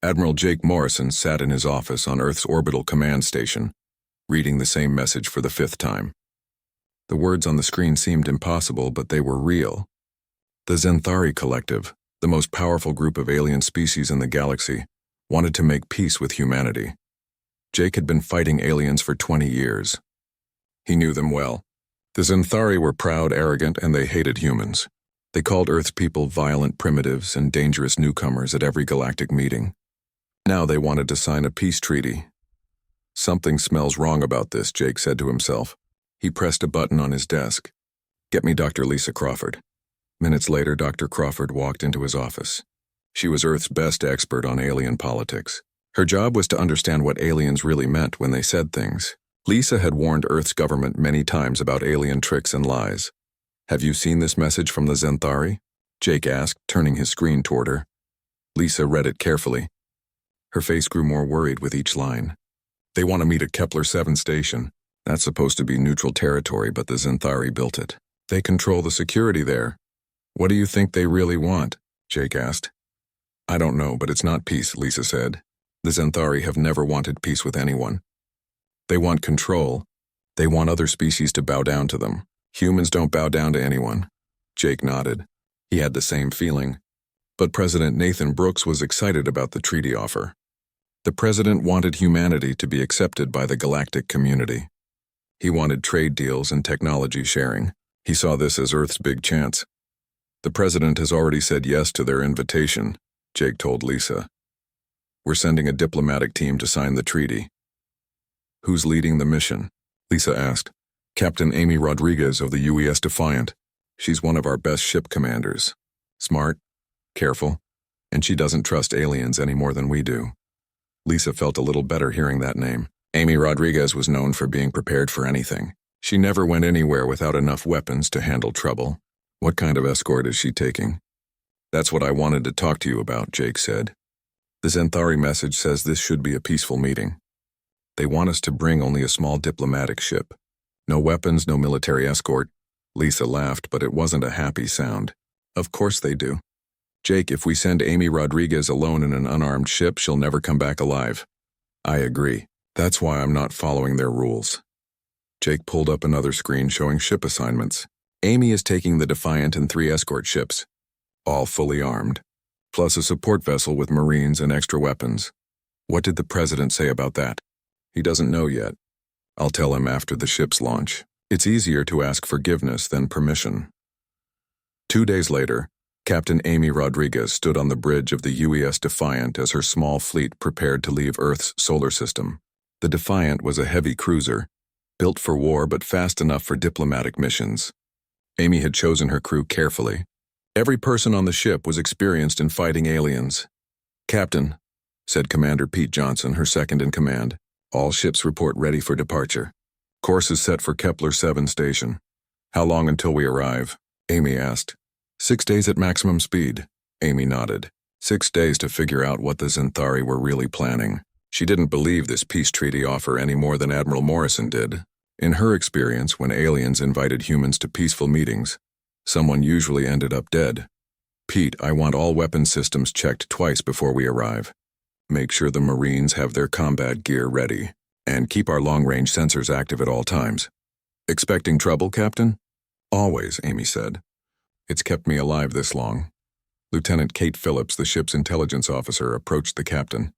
Admiral Jake Morrison sat in his office on Earth's orbital command station, reading the same message for the 5th time. The words on the screen seemed impossible, but they were real. The Zenthari Collective, the most powerful group of alien species in the galaxy, wanted to make peace with humanity. Jake had been fighting aliens for 20 years. He knew them well. The Zenthari were proud, arrogant, and they hated humans. They called Earth's people violent primitives and dangerous newcomers at every galactic meeting. Now they wanted to sign a peace treaty. Something smells wrong about this, Jake said to himself. He pressed a button on his desk. Get me Dr. Lisa Crawford. Minutes later, Dr. Crawford walked into his office. She was Earth's best expert on alien politics. Her job was to understand what aliens really meant when they said things. Lisa had warned Earth's government many times about alien tricks and lies. Have you seen this message from the Zenthari? Jake asked, turning his screen toward her. Lisa read it carefully. Her face grew more worried with each line. They want to meet at Kepler 7 station. That's supposed to be neutral territory, but the Zenthari built it. They control the security there. What do you think they really want? Jake asked. I don't know, but it's not peace, Lisa said. The Zenthari have never wanted peace with anyone. They want control. They want other species to bow down to them. Humans don't bow down to anyone. Jake nodded. He had the same feeling. But President Nathan Brooks was excited about the treaty offer. The president wanted humanity to be accepted by the galactic community. He wanted trade deals and technology sharing. He saw this as Earth's big chance. The president has already said yes to their invitation, Jake told Lisa. We're sending a diplomatic team to sign the treaty. Who's leading the mission? Lisa asked. Captain Amy Rodriguez of the UES Defiant. She's one of our best ship commanders. Smart, careful, and she doesn't trust aliens any more than we do. Lisa felt a little better hearing that name. Amy Rodriguez was known for being prepared for anything. She never went anywhere without enough weapons to handle trouble. What kind of escort is she taking? That's what I wanted to talk to you about, Jake said. The Zenthari message says this should be a peaceful meeting. They want us to bring only a small diplomatic ship. No weapons, no military escort. Lisa laughed, but it wasn't a happy sound. Of course they do. Jake, if we send Amy Rodriguez alone in an unarmed ship, she'll never come back alive. I agree. That's why I'm not following their rules. Jake pulled up another screen showing ship assignments. Amy is taking the Defiant and 3 escort ships, all fully armed, plus a support vessel with Marines and extra weapons. What did the president say about that? He doesn't know yet. I'll tell him after the ship's launch. It's easier to ask forgiveness than permission. 2 days later, Captain Amy Rodriguez stood on the bridge of the UES Defiant as her small fleet prepared to leave Earth's solar system. The Defiant was a heavy cruiser, built for war but fast enough for diplomatic missions. Amy had chosen her crew carefully. Every person on the ship was experienced in fighting aliens. Captain, said Commander Pete Johnson, her second in command, all ships report ready for departure. Course is set for Kepler 7 station. How long until we arrive? Amy asked. 6 days at maximum speed. Amy nodded. 6 days to figure out what the Zenthari were really planning. She didn't believe this peace treaty offer any more than Admiral Morrison did. In her experience, when aliens invited humans to peaceful meetings, someone usually ended up dead. Pete, I want all weapon systems checked twice before we arrive. Make sure the Marines have their combat gear ready, and keep our long-range sensors active at all times. Expecting trouble, Captain? Always, Amy said. It's kept me alive this long. Lieutenant Kate Phillips, the ship's intelligence officer, approached the captain.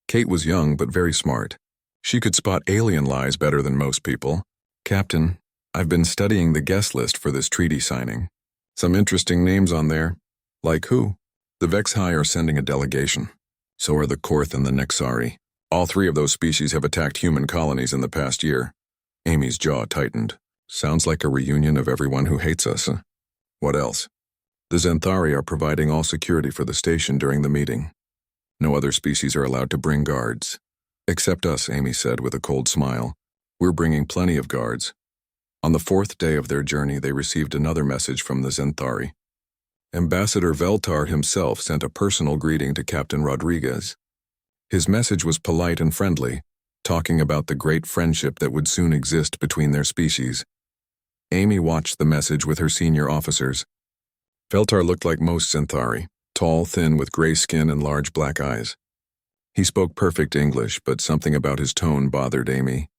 Kate was young but very smart. She could spot alien lies better than most people. Captain, I've been studying the guest list for this treaty signing. Some interesting names on there. Like who? The Vexhi are sending a delegation. So are the Korth and the Nexari. All 3 of those species have attacked human colonies in the past year. Amy's jaw tightened. Sounds like a reunion of everyone who hates us. What else? The Zenthari are providing all security for the station during the meeting. No other species are allowed to bring guards. Except us, Amy said with a cold smile. We're bringing plenty of guards. On the 4th day of their journey, they received another message from the Zenthari. Ambassador Veltar himself sent a personal greeting to Captain Rodriguez. His message was polite and friendly, talking about the great friendship that would soon exist between their species. Amy watched the message with her senior officers. Veltar looked like most Zenthari, tall, thin, with gray skin and large black eyes. He spoke perfect English, but something about his tone bothered Amy.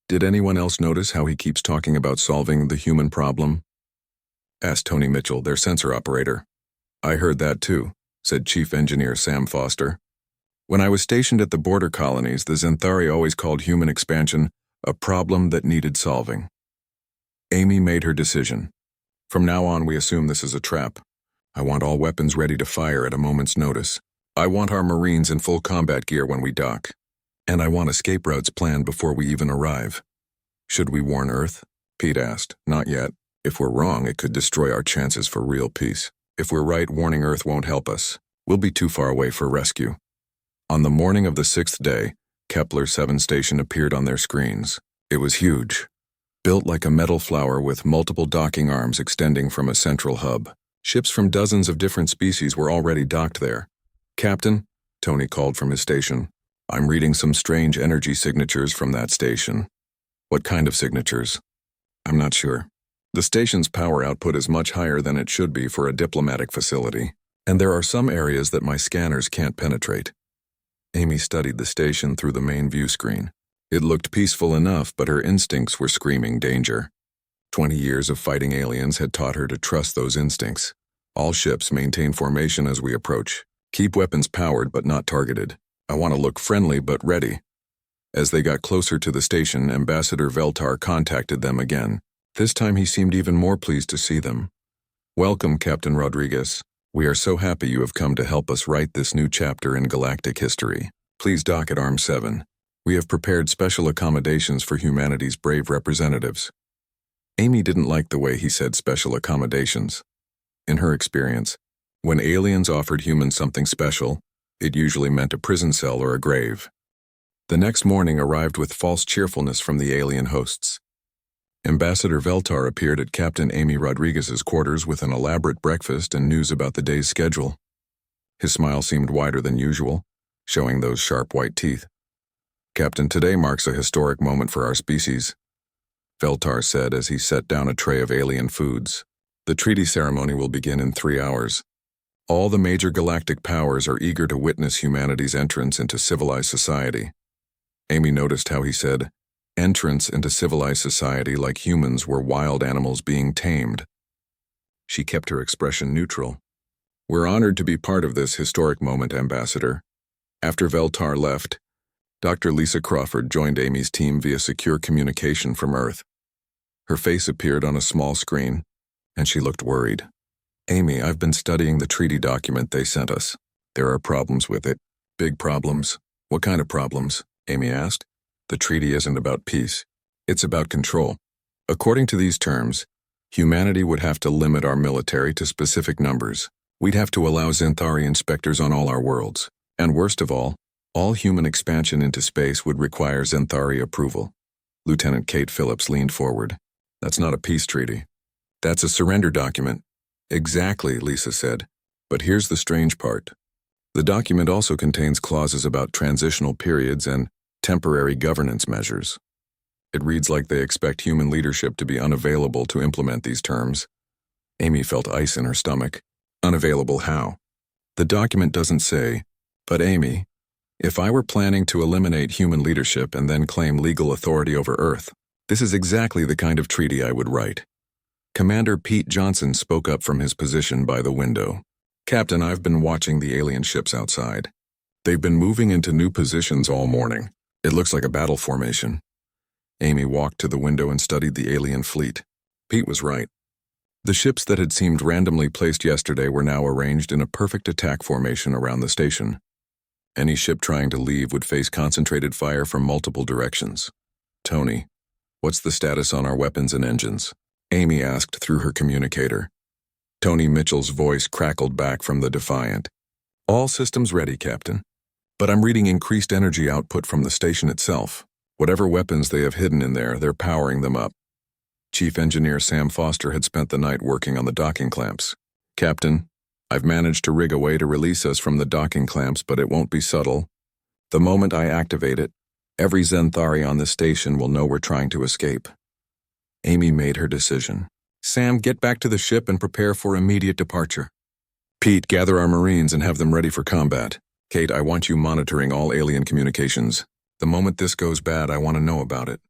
Did anyone else notice how he keeps talking about solving the human problem? Asked Tony Mitchell, their sensor operator. I heard that too, said Chief Engineer Sam Foster. When I was stationed at the border colonies, the Xanthari always called human expansion a problem that needed solving. Amy made her decision. From now on, we assume this is a trap. I want all weapons ready to fire at a moment's notice. I want our Marines in full combat gear when we dock. And I want escape routes planned before we even arrive. Should we warn Earth? Pete asked. Not yet. If we're wrong, it could destroy our chances for real peace. If we're right, warning Earth won't help us. We'll be too far away for rescue. On the morning of the 6th day, Kepler 7 station appeared on their screens. It was huge. Built like a metal flower with multiple docking arms extending from a central hub. Ships from dozens of different species were already docked there. Captain, Tony called from his station. I'm reading some strange energy signatures from that station. What kind of signatures? I'm not sure. The station's power output is much higher than it should be for a diplomatic facility, and there are some areas that my scanners can't penetrate. Amy studied the station through the main view screen. It looked peaceful enough, but her instincts were screaming danger. 20 years of fighting aliens had taught her to trust those instincts. All ships maintain formation as we approach. Keep weapons powered but not targeted. I want to look friendly but ready. As they got closer to the station, Ambassador Veltar contacted them again. This time he seemed even more pleased to see them. Welcome, Captain Rodriguez. We are so happy you have come to help us write this new chapter in galactic history. Please dock at Arm 7. We have prepared special accommodations for humanity's brave representatives. Amy didn't like the way he said special accommodations. In her experience, when aliens offered humans something special, it usually meant a prison cell or a grave. The next morning arrived with false cheerfulness from the alien hosts. Ambassador Veltar appeared at Captain Amy Rodriguez's quarters with an elaborate breakfast and news about the day's schedule. His smile seemed wider than usual, showing those sharp white teeth. Captain, today marks a historic moment for our species, Veltar said as he set down a tray of alien foods. The treaty ceremony will begin in 3 hours. All the major galactic powers are eager to witness humanity's entrance into civilized society. Amy noticed how he said, entrance into civilized society like humans were wild animals being tamed. She kept her expression neutral. We're honored to be part of this historic moment, Ambassador. After Veltar left, Dr. Lisa Crawford joined Amy's team via secure communication from Earth. Her face appeared on a small screen, and she looked worried. Amy, I've been studying the treaty document they sent us. There are problems with it. Big problems. What kind of problems? Amy asked. The treaty isn't about peace. It's about control. According to these terms, humanity would have to limit our military to specific numbers. We'd have to allow Xanthari inspectors on all our worlds. And worst of all human expansion into space would require Xanthari approval. Lieutenant Kate Phillips leaned forward. That's not a peace treaty. That's a surrender document. Exactly, Lisa said. But here's the strange part. The document also contains clauses about transitional periods and temporary governance measures. It reads like they expect human leadership to be unavailable to implement these terms. Amy felt ice in her stomach. Unavailable how? The document doesn't say, but Amy, if I were planning to eliminate human leadership and then claim legal authority over Earth, this is exactly the kind of treaty I would write. Commander Pete Johnson spoke up from his position by the window. Captain, I've been watching the alien ships outside. They've been moving into new positions all morning. It looks like a battle formation. Amy walked to the window and studied the alien fleet. Pete was right. The ships that had seemed randomly placed yesterday were now arranged in a perfect attack formation around the station. Any ship trying to leave would face concentrated fire from multiple directions. Tony, what's the status on our weapons and engines? Amy asked through her communicator. Tony Mitchell's voice crackled back from the Defiant. All systems ready, Captain. But I'm reading increased energy output from the station itself. Whatever weapons they have hidden in there, they're powering them up. Chief Engineer Sam Foster had spent the night working on the docking clamps. Captain, I've managed to rig a way to release us from the docking clamps, but it won't be subtle. The moment I activate it, every Xanthari on the station will know we're trying to escape. Amy made her decision. Sam, get back to the ship and prepare for immediate departure. Pete, gather our Marines and have them ready for combat. Kate, I want you monitoring all alien communications. The moment this goes bad, I want to know about it.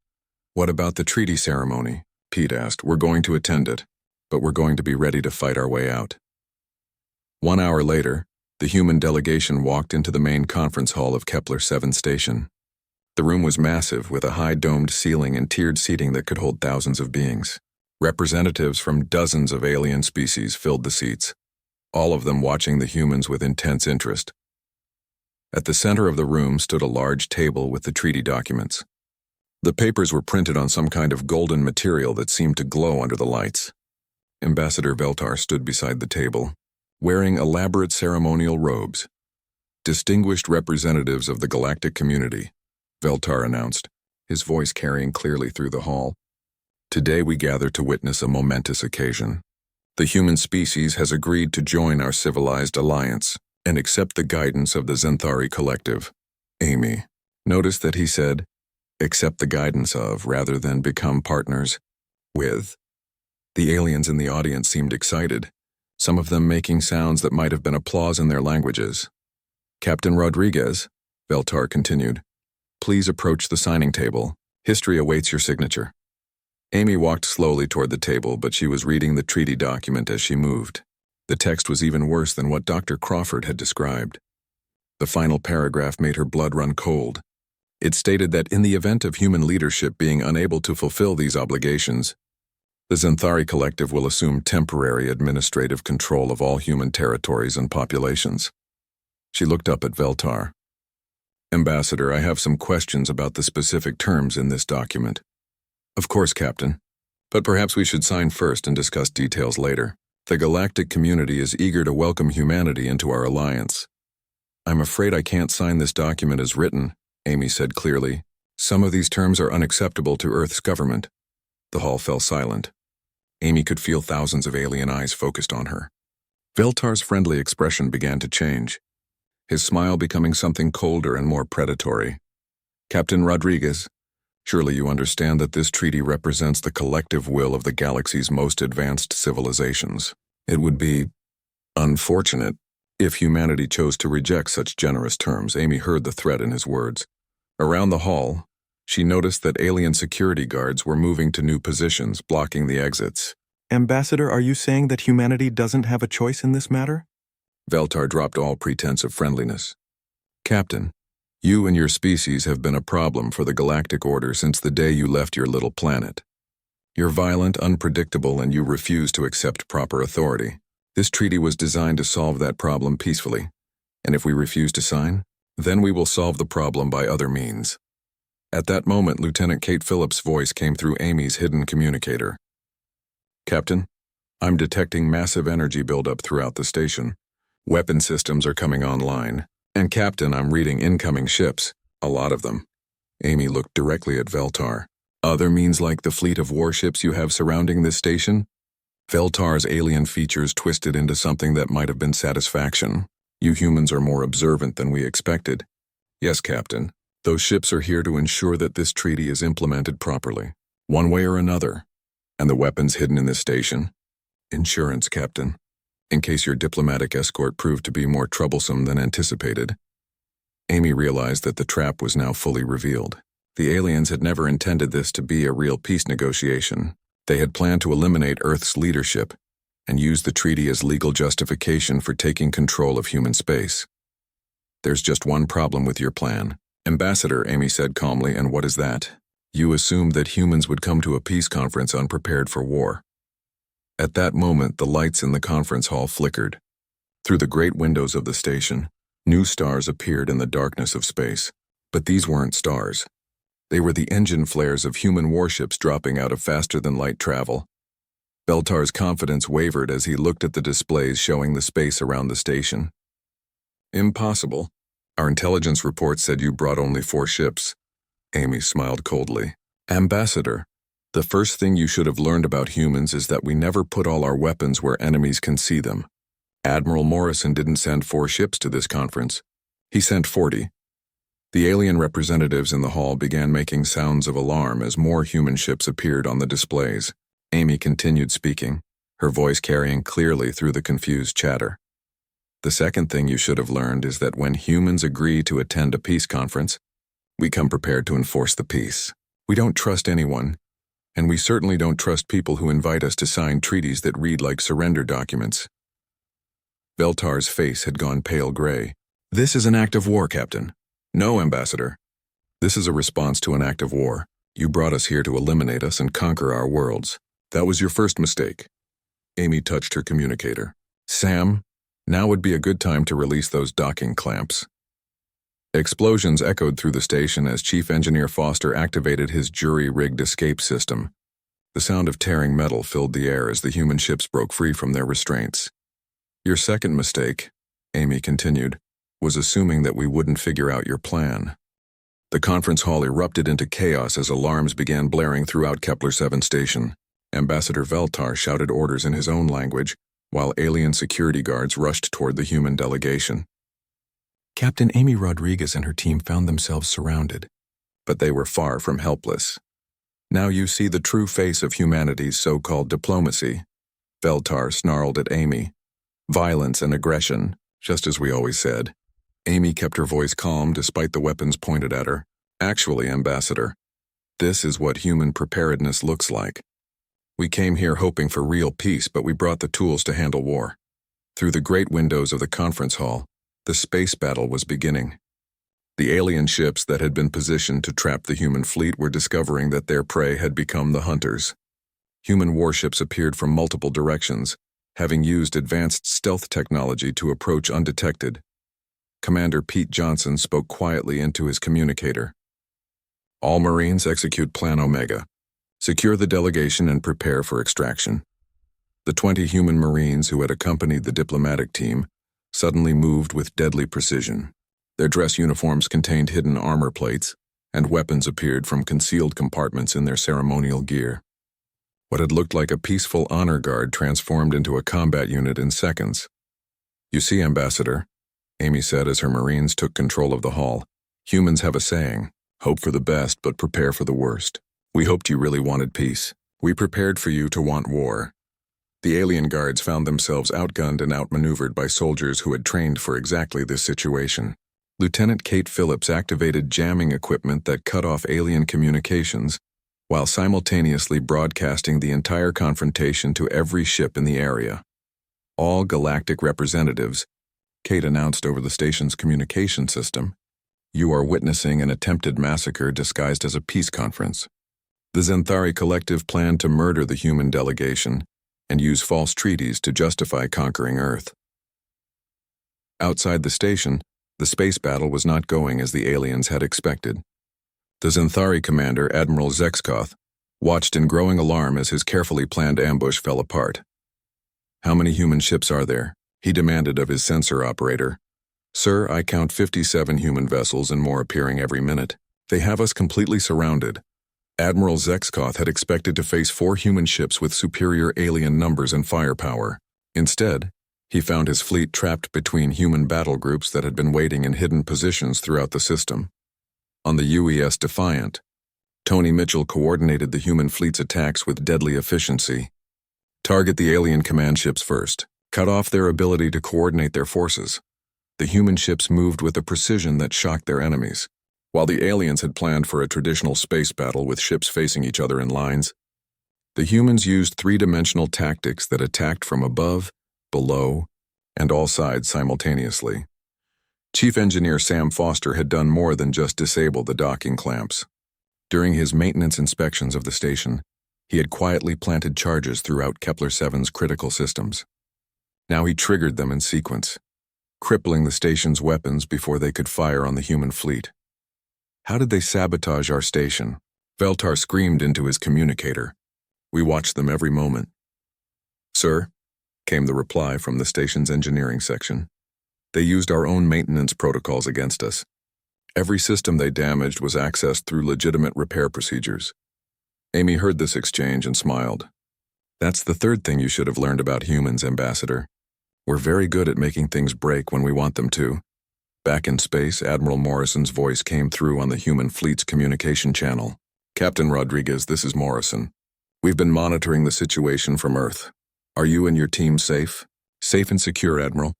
What about the treaty ceremony? Pete asked. We're going to attend it, but we're going to be ready to fight our way out. 1 hour later, the human delegation walked into the main conference hall of Kepler 7 station. The room was massive, with a high domed ceiling and tiered seating that could hold thousands of beings. Representatives from dozens of alien species filled the seats, all of them watching the humans with intense interest. At the center of the room stood a large table with the treaty documents. The papers were printed on some kind of golden material that seemed to glow under the lights. Ambassador Veltar stood beside the table, wearing elaborate ceremonial robes. Distinguished representatives of the galactic community, Veltar announced, his voice carrying clearly through the hall. Today we gather to witness a momentous occasion. The human species has agreed to join our civilized alliance and accept the guidance of the Zenthari Collective. Amy. Notice that he said, accept the guidance of, rather than become partners with. The aliens in the audience seemed excited, some of them making sounds that might have been applause in their languages. Captain Rodriguez, Veltar continued, please approach the signing table. History awaits your signature. Amy walked slowly toward the table, but she was reading the treaty document as she moved. The text was even worse than what Dr. Crawford had described. The final paragraph made her blood run cold. It stated that in the event of human leadership being unable to fulfill these obligations, the Zenthari Collective will assume temporary administrative control of all human territories and populations. She looked up at Veltar. Ambassador, I have some questions about the specific terms in this document. Of course, Captain. But perhaps we should sign first and discuss details later. The galactic community is eager to welcome humanity into our alliance. I'm afraid I can't sign this document as written, Amy said clearly. Some of these terms are unacceptable to Earth's government. The hall fell silent. Amy could feel thousands of alien eyes focused on her. Veltar's friendly expression began to change, his smile becoming something colder and more predatory. Captain Rodriguez, surely you understand that this treaty represents the collective will of the galaxy's most advanced civilizations. It would be unfortunate if humanity chose to reject such generous terms. Amy heard the threat in his words. Around the hall, she noticed that alien security guards were moving to new positions, blocking the exits. Ambassador, are you saying that humanity doesn't have a choice in this matter? Veltar dropped all pretense of friendliness. Captain, you and your species have been a problem for the Galactic Order since the day you left your little planet. You're violent, unpredictable, and you refuse to accept proper authority. This treaty was designed to solve that problem peacefully, and if we refuse to sign, then we will solve the problem by other means. At that moment, Lieutenant Kate Phillips' voice came through Amy's hidden communicator. Captain, I'm detecting massive energy buildup throughout the station. Weapon systems are coming online. And Captain, I'm reading incoming ships, a lot of them. Amy looked directly at Veltar. Other means like the fleet of warships you have surrounding this station? Veltar's alien features twisted into something that might have been satisfaction. You humans are more observant than we expected. Yes, Captain. Those ships are here to ensure that this treaty is implemented properly, one way or another. And the weapons hidden in this station? Insurance, Captain. In case your diplomatic escort proved to be more troublesome than anticipated. Amy realized that the trap was now fully revealed. The aliens had never intended this to be a real peace negotiation. They had planned to eliminate Earth's leadership and use the treaty as legal justification for taking control of human space. There's just one problem with your plan. Ambassador, Amy said calmly, and what is that? You assumed that humans would come to a peace conference unprepared for war. At that moment, the lights in the conference hall flickered. Through the great windows of the station, new stars appeared in the darkness of space. But these weren't stars. They were the engine flares of human warships dropping out of faster-than-light travel. Veltar's confidence wavered as he looked at the displays showing the space around the station. Impossible. Our intelligence report said you brought only 4 ships. Amy smiled coldly. Ambassador, the first thing you should have learned about humans is that we never put all our weapons where enemies can see them. Admiral Morrison didn't send 4 ships to this conference. He sent 40. The alien representatives in the hall began making sounds of alarm as more human ships appeared on the displays. Amy continued speaking, her voice carrying clearly through the confused chatter. The second thing you should have learned is that when humans agree to attend a peace conference, we come prepared to enforce the peace. We don't trust anyone, and we certainly don't trust people who invite us to sign treaties that read like surrender documents. Veltar's face had gone pale gray. This is an act of war, Captain. No, Ambassador. This is a response to an act of war. You brought us here to eliminate us and conquer our worlds. That was your first mistake. Amy touched her communicator. Sam, now would be a good time to release those docking clamps. Explosions echoed through the station as Chief Engineer Foster activated his jury-rigged escape system. The sound of tearing metal filled the air as the human ships broke free from their restraints. Your second mistake, Amy continued, was assuming that we wouldn't figure out your plan. The conference hall erupted into chaos as alarms began blaring throughout Kepler-7 station. Ambassador Veltar shouted orders in his own language, while alien security guards rushed toward the human delegation. Captain Amy Rodriguez and her team found themselves surrounded, but they were far from helpless. Now you see the true face of humanity's so-called diplomacy, Veltar snarled at Amy. Violence and aggression, just as we always said. Amy kept her voice calm despite the weapons pointed at her. Actually, Ambassador, this is what human preparedness looks like. We came here hoping for real peace, but we brought the tools to handle war. Through the great windows of the conference hall, the space battle was beginning. The alien ships that had been positioned to trap the human fleet were discovering that their prey had become the hunters. Human warships appeared from multiple directions, having used advanced stealth technology to approach undetected. Commander Pete Johnson spoke quietly into his communicator. All Marines execute Plan Omega. Secure the delegation and prepare for extraction. The 20 human Marines who had accompanied the diplomatic team suddenly moved with deadly precision. Their dress uniforms contained hidden armor plates, and weapons appeared from concealed compartments in their ceremonial gear. What had looked like a peaceful honor guard transformed into a combat unit in seconds. You see, Ambassador, Amy said as her Marines took control of the hall, humans have a saying, hope for the best but prepare for the worst. We hoped you really wanted peace. We prepared for you to want war. The alien guards found themselves outgunned and outmaneuvered by soldiers who had trained for exactly this situation. Lieutenant Kate Phillips activated jamming equipment that cut off alien communications, while simultaneously broadcasting the entire confrontation to every ship in the area. All galactic representatives, Kate announced over the station's communication system, you are witnessing an attempted massacre disguised as a peace conference. The Zenthari Collective planned to murder the human delegation and use false treaties to justify conquering Earth. Outside the station, the space battle was not going as the aliens had expected. The Zenthari commander, Admiral Zexkoth, watched in growing alarm as his carefully planned ambush fell apart. How many human ships are there? He demanded of his sensor operator. Sir, I count 57 human vessels and more appearing every minute. They have us completely surrounded. Admiral Zexkoth had expected to face 4 human ships with superior alien numbers and firepower. Instead, he found his fleet trapped between human battle groups that had been waiting in hidden positions throughout the system. On the UES Defiant, Tony Mitchell coordinated the human fleet's attacks with deadly efficiency. Target the alien command ships first. Cut off their ability to coordinate their forces. The human ships moved with a precision that shocked their enemies. While the aliens had planned for a traditional space battle with ships facing each other in lines, the humans used 3-dimensional tactics that attacked from above, below, and all sides simultaneously. Chief Engineer Sam Foster had done more than just disable the docking clamps. During his maintenance inspections of the station, he had quietly planted charges throughout Kepler-7's critical systems. Now he triggered them in sequence, crippling the station's weapons before they could fire on the human fleet. How did they sabotage our station? Veltar screamed into his communicator. We watched them every moment. Sir, came the reply from the station's engineering section. They used our own maintenance protocols against us. Every system they damaged was accessed through legitimate repair procedures. Amy heard this exchange and smiled. That's the third thing you should have learned about humans, Ambassador. We're very good at making things break when we want them to. Back in space, Admiral Morrison's voice came through on the human fleet's communication channel. Captain Rodriguez, this is Morrison. We've been monitoring the situation from Earth. Are you and your team safe? Safe and secure, Admiral.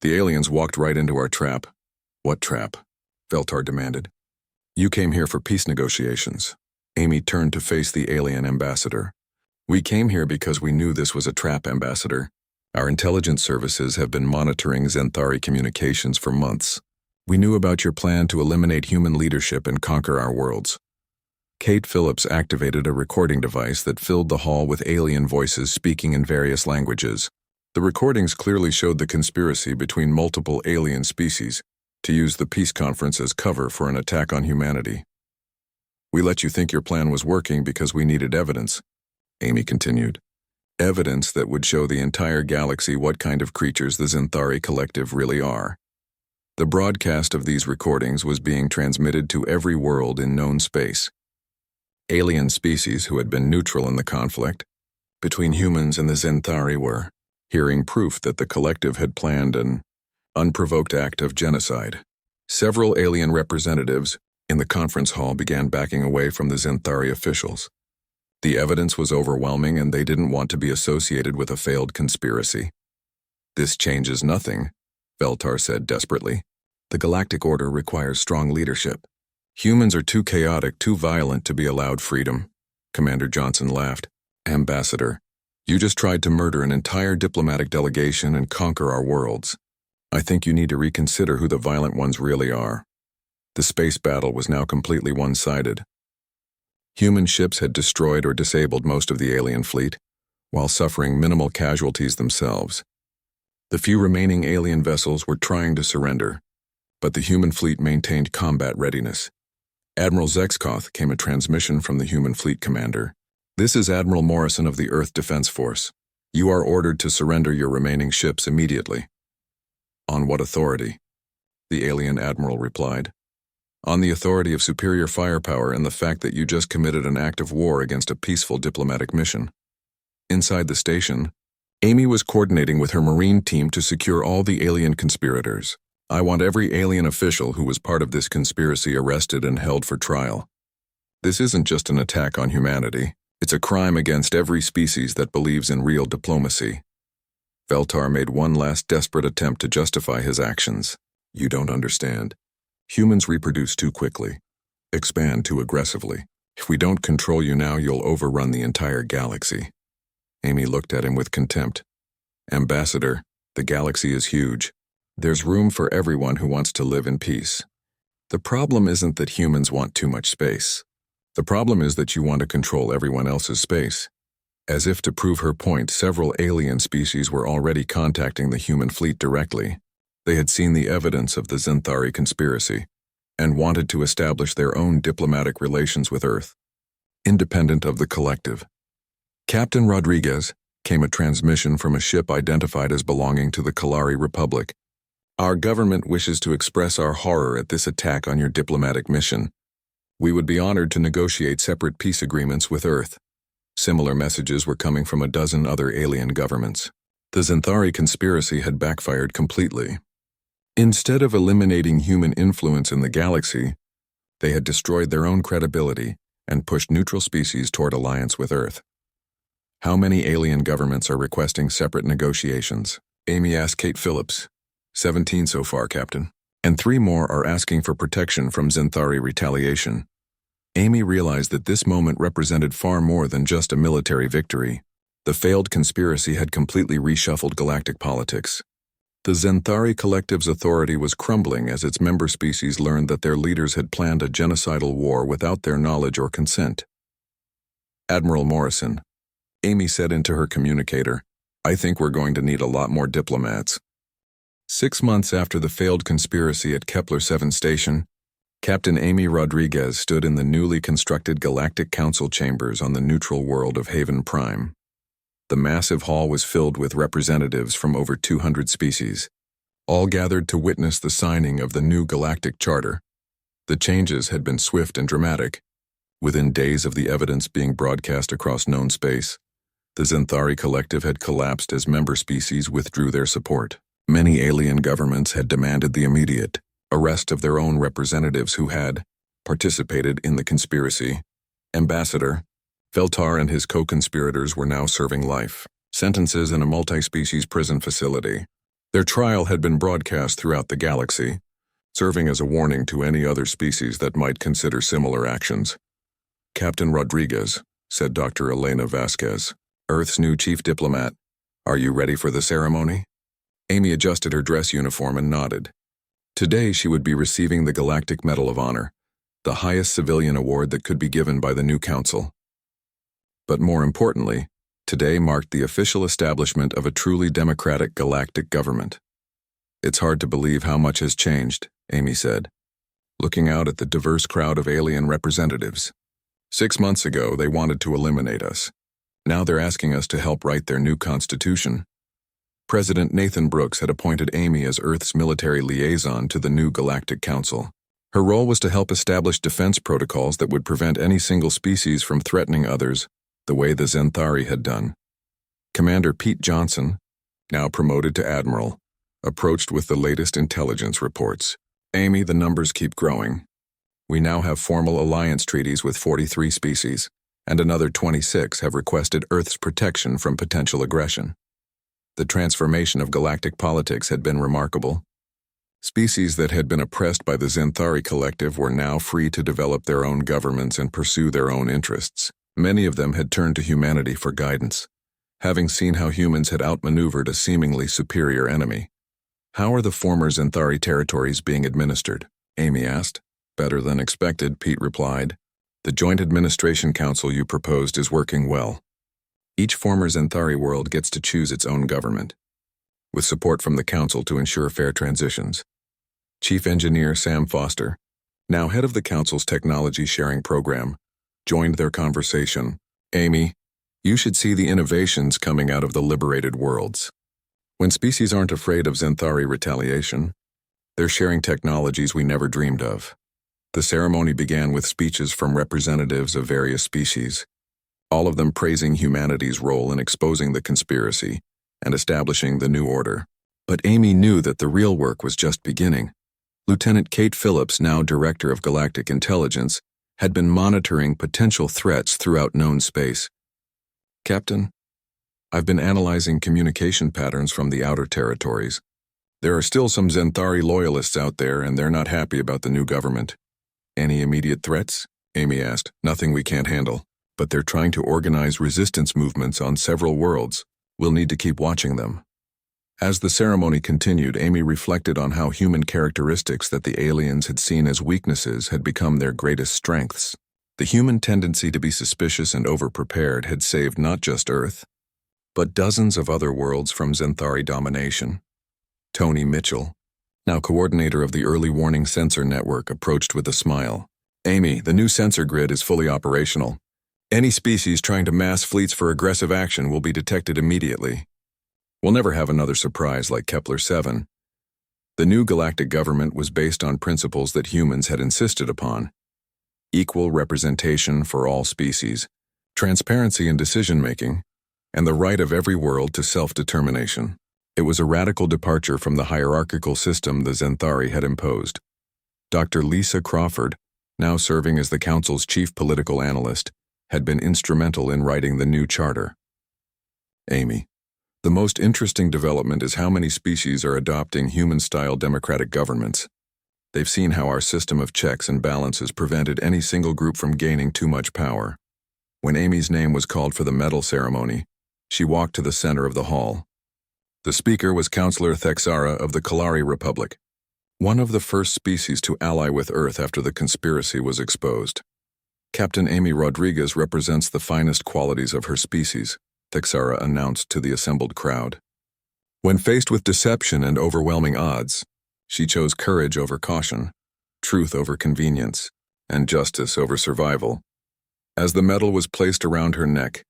The aliens walked right into our trap. What trap? Veltar demanded. You came here for peace negotiations. Amy turned to face the alien ambassador. We came here because we knew this was a trap, Ambassador. Our intelligence services have been monitoring Zenthari communications for months. We knew about your plan to eliminate human leadership and conquer our worlds. Kate Phillips activated a recording device that filled the hall with alien voices speaking in various languages. The recordings clearly showed the conspiracy between multiple alien species to use the peace conference as cover for an attack on humanity. We let you think your plan was working because we needed evidence, Amy continued. Evidence that would show the entire galaxy what kind of creatures the Zenthari Collective really are. The broadcast of these recordings was being transmitted to every world in known space. Alien species who had been neutral in the conflict between humans and the Zenthari were hearing proof that the collective had planned an unprovoked act of genocide. Several alien representatives in the conference hall began backing away from the Zenthari officials. The evidence was overwhelming and they didn't want to be associated with a failed conspiracy. This changes nothing, Veltar said desperately. The Galactic Order requires strong leadership. Humans are too chaotic, too violent to be allowed freedom. Commander Johnson laughed. Ambassador, you just tried to murder an entire diplomatic delegation and conquer our worlds. I think you need to reconsider who the violent ones really are. The space battle was now completely one-sided. Human ships had destroyed or disabled most of the alien fleet, while suffering minimal casualties themselves. The few remaining alien vessels were trying to surrender, but the human fleet maintained combat readiness. Admiral Zexkoth came a transmission from the human fleet commander. This is Admiral Morrison of the Earth Defense Force. You are ordered to surrender your remaining ships immediately. On what authority? The alien admiral replied. On the authority of superior firepower and the fact that you just committed an act of war against a peaceful diplomatic mission. Inside the station, Amy was coordinating with her Marine team to secure all the alien conspirators. I want every alien official who was part of this conspiracy arrested and held for trial. This isn't just an attack on humanity. It's a crime against every species that believes in real diplomacy. Veltar made one last desperate attempt to justify his actions. You don't understand. Humans reproduce too quickly, expand too aggressively. If we don't control you now, you'll overrun the entire galaxy. Amy looked at him with contempt. Ambassador, the galaxy is huge. There's room for everyone who wants to live in peace. The problem isn't that humans want too much space. The problem is that you want to control everyone else's space. As if to prove her point, several alien species were already contacting the human fleet directly. They had seen the evidence of the Zenthari conspiracy and wanted to establish their own diplomatic relations with Earth, independent of the collective. Captain Rodriguez came a transmission from a ship identified as belonging to the Kalari Republic. Our government wishes to express our horror at this attack on your diplomatic mission. We would be honored to negotiate separate peace agreements with Earth. Similar messages were coming from a dozen other alien governments. The Zenthari conspiracy had backfired completely. Instead of eliminating human influence in the galaxy, they had destroyed their own credibility and pushed neutral species toward alliance with Earth. How many alien governments are requesting separate negotiations? Amy asked Kate Phillips. 17 so far, Captain. And 3 more are asking for protection from Zenthari retaliation. Amy realized that this moment represented far more than just a military victory. The failed conspiracy had completely reshuffled galactic politics. The Zenthari Collective's authority was crumbling as its member species learned that their leaders had planned a genocidal war without their knowledge or consent. Admiral Morrison, Amy said into her communicator, I think we're going to need a lot more diplomats. 6 months after the failed conspiracy at Kepler 7 Station, Captain Amy Rodriguez stood in the newly constructed Galactic Council chambers on the neutral world of Haven Prime. The massive hall was filled with representatives from over 200 species, all gathered to witness the signing of the new Galactic Charter. The changes had been swift and dramatic. Within days of the evidence being broadcast across known space, the Zenthari Collective had collapsed as member species withdrew their support. Many alien governments had demanded the immediate arrest of their own representatives who had participated in the conspiracy. Ambassador, Veltar and his co-conspirators were now serving life sentences in a multi-species prison facility. Their trial had been broadcast throughout the galaxy, serving as a warning to any other species that might consider similar actions. "Captain Rodriguez," said Dr. Elena Vasquez, Earth's new chief diplomat, "are you ready for the ceremony?" Amy adjusted her dress uniform and nodded. Today she would be receiving the Galactic Medal of Honor, the highest civilian award that could be given by the new council. But more importantly, today marked the official establishment of a truly democratic galactic government. "It's hard to believe how much has changed," Amy said, looking out at the diverse crowd of alien representatives. 6 months ago, they wanted to eliminate us. Now they're asking us to help write their new constitution. President Nathan Brooks had appointed Amy as Earth's military liaison to the new Galactic Council. Her role was to help establish defense protocols that would prevent any single species from threatening others, the way the Zenthari had done. Commander Pete Johnson, now promoted to Admiral, approached with the latest intelligence reports. "Amy, the numbers keep growing. We now have formal alliance treaties with 43 species, and another 26 have requested Earth's protection from potential aggression. The transformation of galactic politics had been remarkable. Species that had been oppressed by the Zenthari collective were now free to develop their own governments and pursue their own interests. Many of them had turned to humanity for guidance, having seen how humans had outmaneuvered a seemingly superior enemy." "How are the former Zenthari territories being administered?" Amy asked. "Better than expected," Pete replied. "The Joint Administration Council you proposed is working well. Each former Zenthari world gets to choose its own government, with support from the Council to ensure fair transitions." Chief Engineer Sam Foster, now head of the Council's technology sharing program, joined their conversation. "Amy, you should see the innovations coming out of the liberated worlds. When species aren't afraid of Zenthari retaliation, they're sharing technologies we never dreamed of." The ceremony began with speeches from representatives of various species, all of them praising humanity's role in exposing the conspiracy and establishing the new order. But Amy knew that the real work was just beginning. Lieutenant Kate Phillips, now Director of Galactic Intelligence, had been monitoring potential threats throughout known space. "Captain, I've been analyzing communication patterns from the outer territories. There are still some Zenthari loyalists out there, and they're not happy about the new government." "Any immediate threats?" Amy asked. "Nothing we can't handle, but they're trying to organize resistance movements on several worlds. We'll need to keep watching them." As the ceremony continued, Amy reflected on how human characteristics that the aliens had seen as weaknesses had become their greatest strengths. The human tendency to be suspicious and overprepared had saved not just Earth, but dozens of other worlds from Zenthari domination. Tony Mitchell, now coordinator of the Early Warning Sensor Network, approached with a smile. "Amy, the new sensor grid is fully operational. Any species trying to mass fleets for aggressive action will be detected immediately. We'll never have another surprise like Kepler-7. The new galactic government was based on principles that humans had insisted upon: equal representation for all species, transparency in decision-making, and the right of every world to self-determination. It was a radical departure from the hierarchical system the Zenthari had imposed. Dr. Lisa Crawford, now serving as the Council's chief political analyst, had been instrumental in writing the new charter. "Amy, the most interesting development is how many species are adopting human-style democratic governments. They've seen how our system of checks and balances prevented any single group from gaining too much power." When Amy's name was called for the medal ceremony, she walked to the center of the hall. The speaker was Counselor Thexara of the Kalari Republic, one of the first species to ally with Earth after the conspiracy was exposed. "Captain Amy Rodriguez represents the finest qualities of her species," Thexara announced to the assembled crowd. When faced with deception and overwhelming odds, she chose courage over caution, truth over convenience, and justice over survival. As the medal was placed around her neck,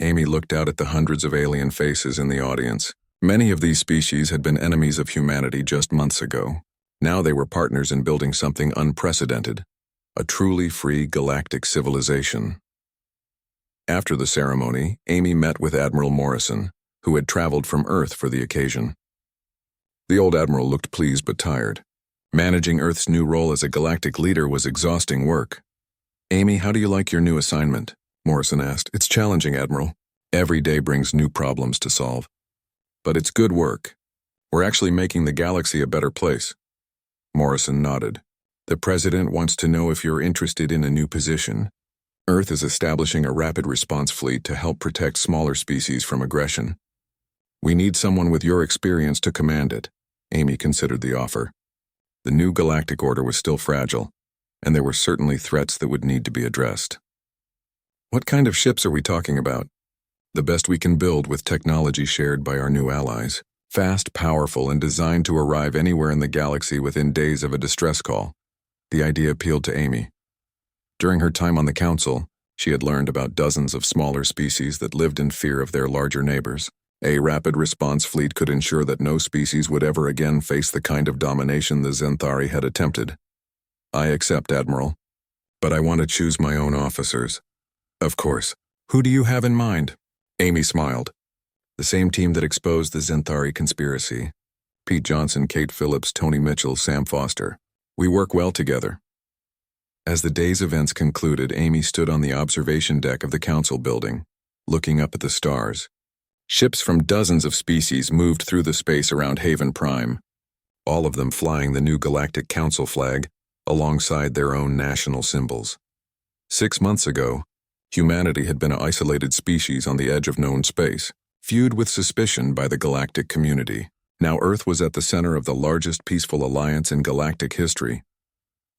Amy looked out at the hundreds of alien faces in the audience. Many of these species had been enemies of humanity just months ago. Now they were partners in building something unprecedented, a truly free galactic civilization. After the ceremony, Amy met with Admiral Morrison, who had traveled from Earth for the occasion. The old admiral looked pleased but tired. Managing Earth's new role as a galactic leader was exhausting work. "Amy, how do you like your new assignment?" Morrison asked. "It's challenging, Admiral. Every day brings new problems to solve. But it's good work. We're actually making the galaxy a better place. Morrison nodded. The president wants to know if you're interested in a new position. Earth is establishing a rapid response fleet to help protect smaller species from aggression. We need someone with your experience to command it. Amy considered the offer. The new galactic order was still fragile, and there were certainly threats that would need to be addressed. What kind of ships are we talking about? The best we can build with technology shared by our new allies. Fast, powerful, and designed to arrive anywhere in the galaxy within days of a distress call. The idea appealed to Amy. During her time on the council, she had learned about dozens of smaller species that lived in fear of their larger neighbors. A rapid response fleet could ensure that no species would ever again face the kind of domination the Zenthari had attempted. I accept, Admiral. But I want to choose my own officers. Of course. Who do you have in mind? Amy smiled. The same team that exposed the Zenthari conspiracy. Pete Johnson, Kate Phillips, Tony Mitchell, Sam Foster. We work well together. As the day's events concluded, Amy stood on the observation deck of the council building, looking up at the stars. Ships from dozens of species moved through the space around Haven Prime, all of them flying the new Galactic Council flag alongside their own national symbols. 6 months ago, humanity had been an isolated species on the edge of known space, viewed with suspicion by the galactic community. Now Earth was at the center of the largest peaceful alliance in galactic history.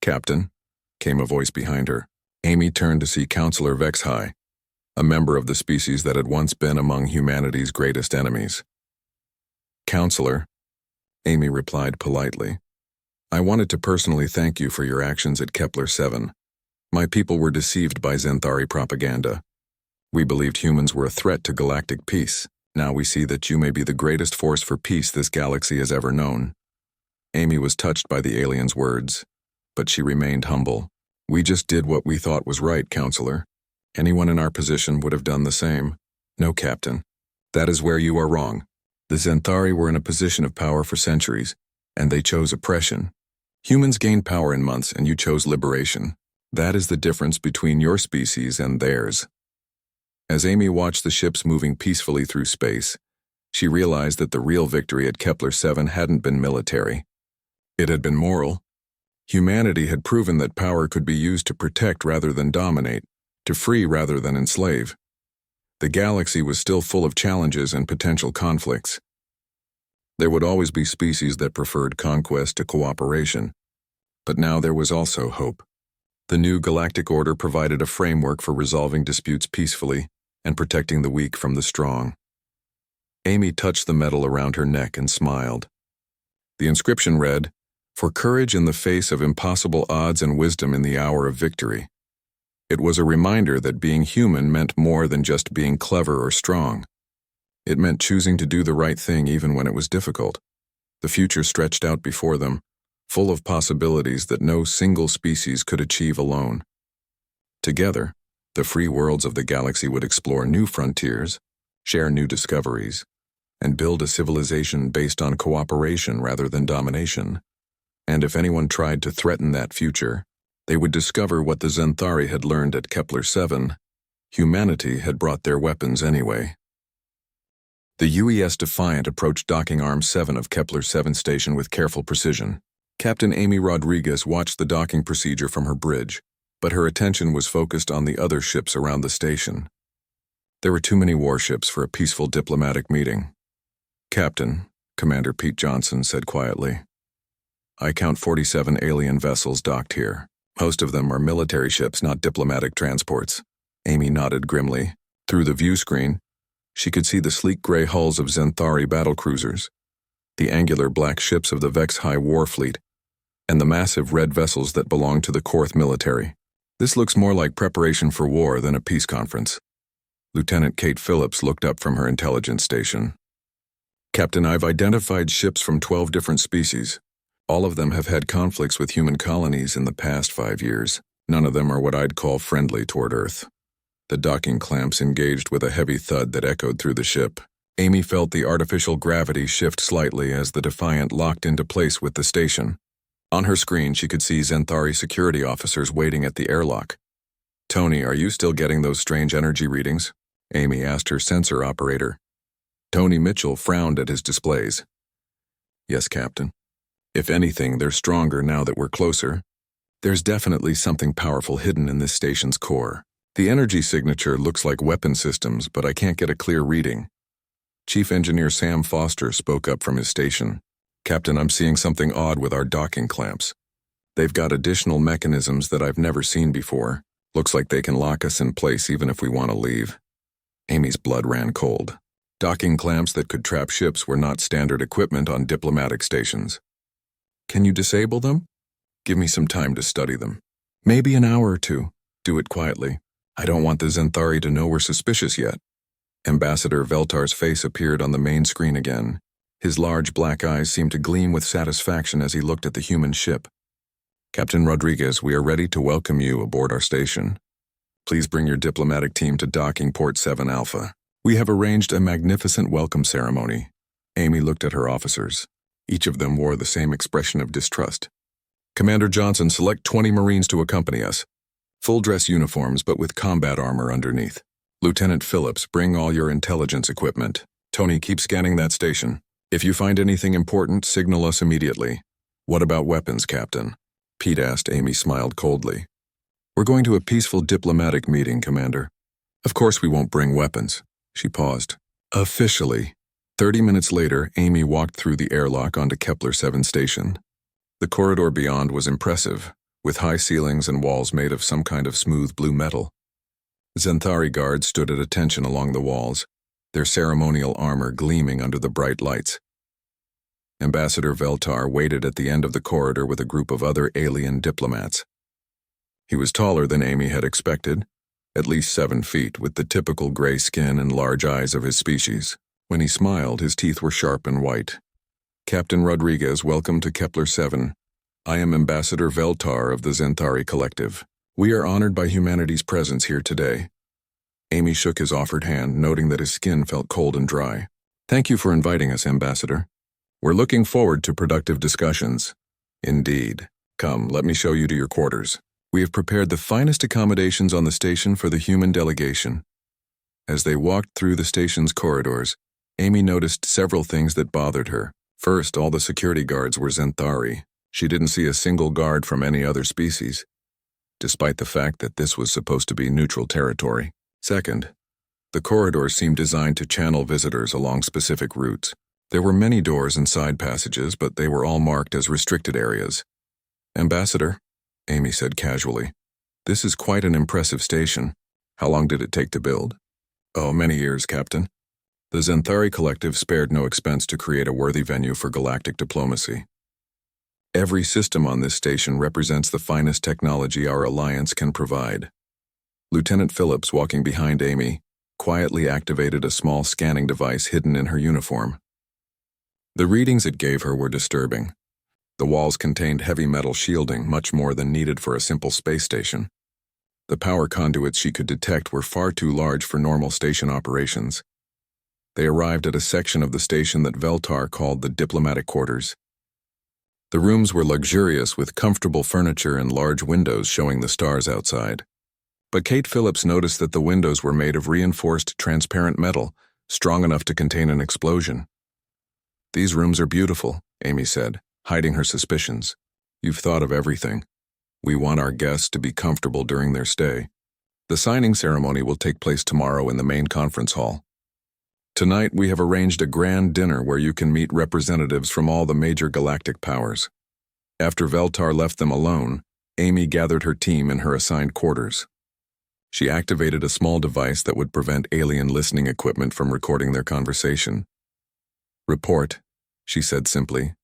Captain, came a voice behind her. Amy turned to see Counselor Vexhai, a member of the species that had once been among humanity's greatest enemies. Counselor, Amy replied politely. I wanted to personally thank you for your actions at Kepler 7. My people were deceived by Zenthari propaganda. We believed humans were a threat to galactic peace. Now we see that you may be the greatest force for peace this galaxy has ever known. Amy was touched by the alien's words, but she remained humble. We just did what we thought was right, Counselor. Anyone in our position would have done the same. No, Captain. That is where you are wrong. The Zenthari were in a position of power for centuries, and they chose oppression. Humans gained power in months, and you chose liberation. That is the difference between your species and theirs. As Amy watched the ships moving peacefully through space, she realized that the real victory at Kepler 7 hadn't been military. It had been moral. Humanity had proven that power could be used to protect rather than dominate, to free rather than enslave. The galaxy was still full of challenges and potential conflicts. There would always be species that preferred conquest to cooperation. But now there was also hope. The new galactic order provided a framework for resolving disputes peacefully and protecting the weak from the strong. Amy touched the medal around her neck and smiled. The inscription read, "For courage in the face of impossible odds and wisdom in the hour of victory." It was a reminder that being human meant more than just being clever or strong. It meant choosing to do the right thing even when it was difficult. The future stretched out before them, full of possibilities that no single species could achieve alone. Together, the free worlds of the galaxy would explore new frontiers, share new discoveries, and build a civilization based on cooperation rather than domination. And if anyone tried to threaten that future, they would discover what the Zenthari had learned at Kepler 7. Humanity had brought their weapons anyway. The UES Defiant approached Docking Arm 7 of Kepler 7 station with careful precision. Captain Amy Rodriguez watched the docking procedure from her bridge, but her attention was focused on the other ships around the station. There were too many warships for a peaceful diplomatic meeting. Captain, Commander Pete Johnson said quietly, I count 47 alien vessels docked here. Most of them are military ships, not diplomatic transports. Amy nodded grimly. Through the view screen, she could see the sleek gray hulls of Zenthari battlecruisers, the angular black ships of the HFY War fleet, and the massive red vessels that belonged to the Korth military. This looks more like preparation for war than a peace conference. Lieutenant Kate Phillips looked up from her intelligence station. Captain, I've identified ships from 12 different species. All of them have had conflicts with human colonies in the past 5 years. None of them are what I'd call friendly toward Earth. The docking clamps engaged with a heavy thud that echoed through the ship. Amy felt the artificial gravity shift slightly as the Defiant locked into place with the station. On her screen, she could see Zenthari security officers waiting at the airlock. Tony, are you still getting those strange energy readings? Amy asked her sensor operator. Tony Mitchell frowned at his displays. Yes, Captain. If anything, they're stronger now that we're closer. There's definitely something powerful hidden in this station's core. The energy signature looks like weapon systems, but I can't get a clear reading. Chief Engineer Sam Foster spoke up from his station. Captain, I'm seeing something odd with our docking clamps. They've got additional mechanisms that I've never seen before. Looks like they can lock us in place even if we want to leave. Amy's blood ran cold. Docking clamps that could trap ships were not standard equipment on diplomatic stations. Can you disable them? Give me some time to study them. Maybe an hour or two. Do it quietly. I don't want the Zenthari to know we're suspicious yet. Ambassador Veltar's face appeared on the main screen again. His large black eyes seemed to gleam with satisfaction as he looked at the human ship. Captain Rodriguez, we are ready to welcome you aboard our station. Please bring your diplomatic team to docking port 7 Alpha. We have arranged a magnificent welcome ceremony. Amy looked at her officers. Each of them wore the same expression of distrust. Commander Johnson, select 20 Marines to accompany us. Full-dress uniforms, but with combat armor underneath. Lieutenant Phillips, bring all your intelligence equipment. Tony, keep scanning that station. If you find anything important, signal us immediately. What about weapons, Captain? Pete asked. Amy smiled coldly. We're going to a peaceful diplomatic meeting, Commander. Of course we won't bring weapons. She paused. Officially. 30 minutes later, Amy walked through the airlock onto Kepler 7 station. The corridor beyond was impressive, with high ceilings and walls made of some kind of smooth blue metal. Zenthari guards stood at attention along the walls, their ceremonial armor gleaming under the bright lights. Ambassador Veltar waited at the end of the corridor with a group of other alien diplomats. He was taller than Amy had expected, at least 7 feet, with the typical gray skin and large eyes of his species. When he smiled, his teeth were sharp and white. Captain Rodriguez, welcome to Kepler 7. I am Ambassador Veltar of the Zenthari Collective. We are honored by humanity's presence here today. Amy shook his offered hand, noting that his skin felt cold and dry. Thank you for inviting us, Ambassador. We're looking forward to productive discussions. Indeed. Come, let me show you to your quarters. We have prepared the finest accommodations on the station for the human delegation. As they walked through the station's corridors, Amy noticed several things that bothered her. First, all the security guards were Zenthari. She didn't see a single guard from any other species, despite the fact that this was supposed to be neutral territory. Second, the corridors seemed designed to channel visitors along specific routes. There were many doors and side passages, but they were all marked as restricted areas. Ambassador, Amy said casually, this is quite an impressive station. How long did it take to build? Oh, many years, Captain. The Zenthari Collective spared no expense to create a worthy venue for galactic diplomacy. Every system on this station represents the finest technology our alliance can provide. Lieutenant Phillips, walking behind Amy, quietly activated a small scanning device hidden in her uniform. The readings it gave her were disturbing. The walls contained heavy metal shielding, much more than needed for a simple space station. The power conduits she could detect were far too large for normal station operations. They arrived at a section of the station that Veltar called the diplomatic quarters. The rooms were luxurious with comfortable furniture and large windows showing the stars outside. But Kate Phillips noticed that the windows were made of reinforced transparent metal, strong enough to contain an explosion. These rooms are beautiful, Amy said, hiding her suspicions. You've thought of everything. We want our guests to be comfortable during their stay. The signing ceremony will take place tomorrow in the main conference hall. Tonight, we have arranged a grand dinner where you can meet representatives from all the major galactic powers. After Veltar left them alone, Amy gathered her team in her assigned quarters. She activated a small device that would prevent alien listening equipment from recording their conversation. Report, she said simply.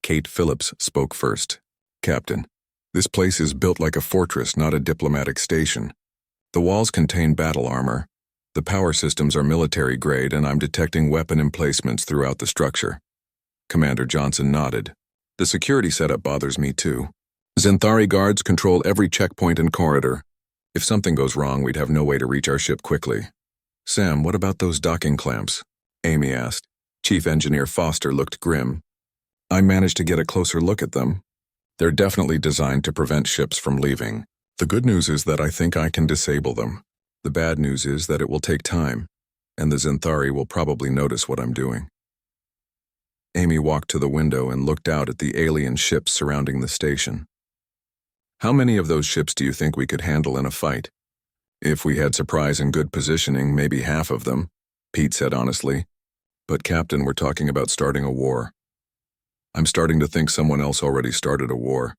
Kate Phillips spoke first. Captain, this place is built like a fortress, not a diplomatic station. The walls contain battle armor. The power systems are military grade, and I'm detecting weapon emplacements throughout the structure. Commander Johnson nodded. The security setup bothers me too. Zenthari guards control every checkpoint and corridor. If something goes wrong, we'd have no way to reach our ship quickly. Sam, what about those docking clamps? Amy asked. Chief Engineer Foster looked grim. I managed to get a closer look at them. They're definitely designed to prevent ships from leaving. The good news is that I think I can disable them. The bad news is that it will take time, and the Zenthari will probably notice what I'm doing. Amy walked to the window and looked out at the alien ships surrounding the station. How many of those ships do you think we could handle in a fight? If we had surprise and good positioning, maybe half of them, Pete said honestly. But Captain, we're talking about starting a war. I'm starting to think someone else already started a war,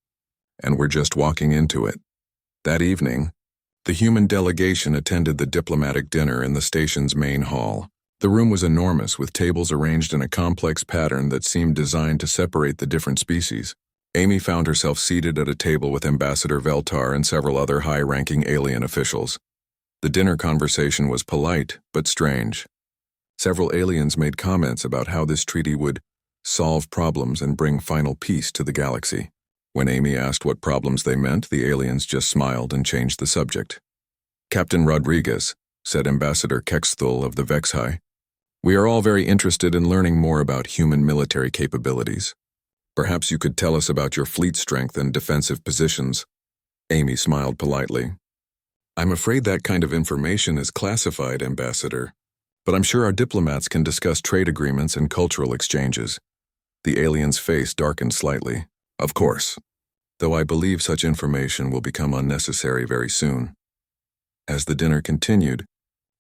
and we're just walking into it. That evening, the human delegation attended the diplomatic dinner in the station's main hall. The room was enormous, with tables arranged in a complex pattern that seemed designed to separate the different species. Amy found herself seated at a table with Ambassador Veltar and several other high-ranking alien officials. The dinner conversation was polite, but strange. Several aliens made comments about how this treaty would solve problems and bring final peace to the galaxy. When Amy asked what problems they meant, the aliens just smiled and changed the subject. Captain Rodriguez, said Ambassador Kexthul of the Vexhai, we are all very interested in learning more about human military capabilities. Perhaps you could tell us about your fleet strength and defensive positions. Amy smiled politely. I'm afraid that kind of information is classified, Ambassador, but I'm sure our diplomats can discuss trade agreements and cultural exchanges. The alien's face darkened slightly. Of course, though I believe such information will become unnecessary very soon. As the dinner continued,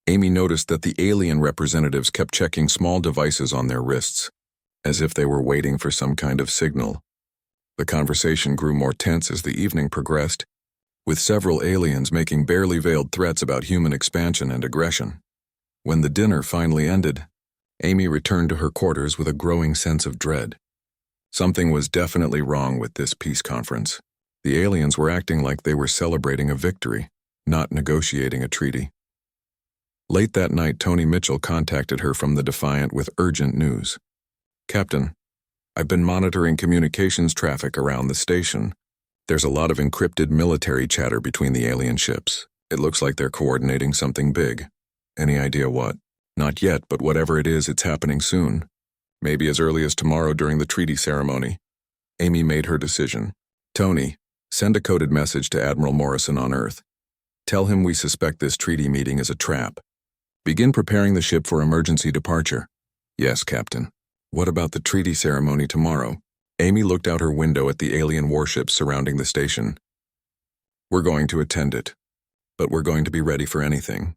Amy noticed that the alien representatives kept checking small devices on their wrists, as if they were waiting for some kind of signal. The conversation grew more tense as the evening progressed, with several aliens making barely veiled threats about human expansion and aggression. When the dinner finally ended, Amy returned to her quarters with a growing sense of dread. Something was definitely wrong with this peace conference. The aliens were acting like they were celebrating a victory, not negotiating a treaty. Late that night, Tony Mitchell contacted her from the Defiant with urgent news. Captain, I've been monitoring communications traffic around the station. There's a lot of encrypted military chatter between the alien ships. It looks like they're coordinating something big. Any idea what? Not yet, but whatever it is, it's happening soon. Maybe as early as tomorrow during the treaty ceremony. Amy made her decision. Tony, send a coded message to Admiral Morrison on Earth. Tell him we suspect this treaty meeting is a trap. Begin preparing the ship for emergency departure. Yes, Captain. What about the treaty ceremony tomorrow? Amy looked out her window at the alien warships surrounding the station. We're going to attend it, but we're going to be ready for anything.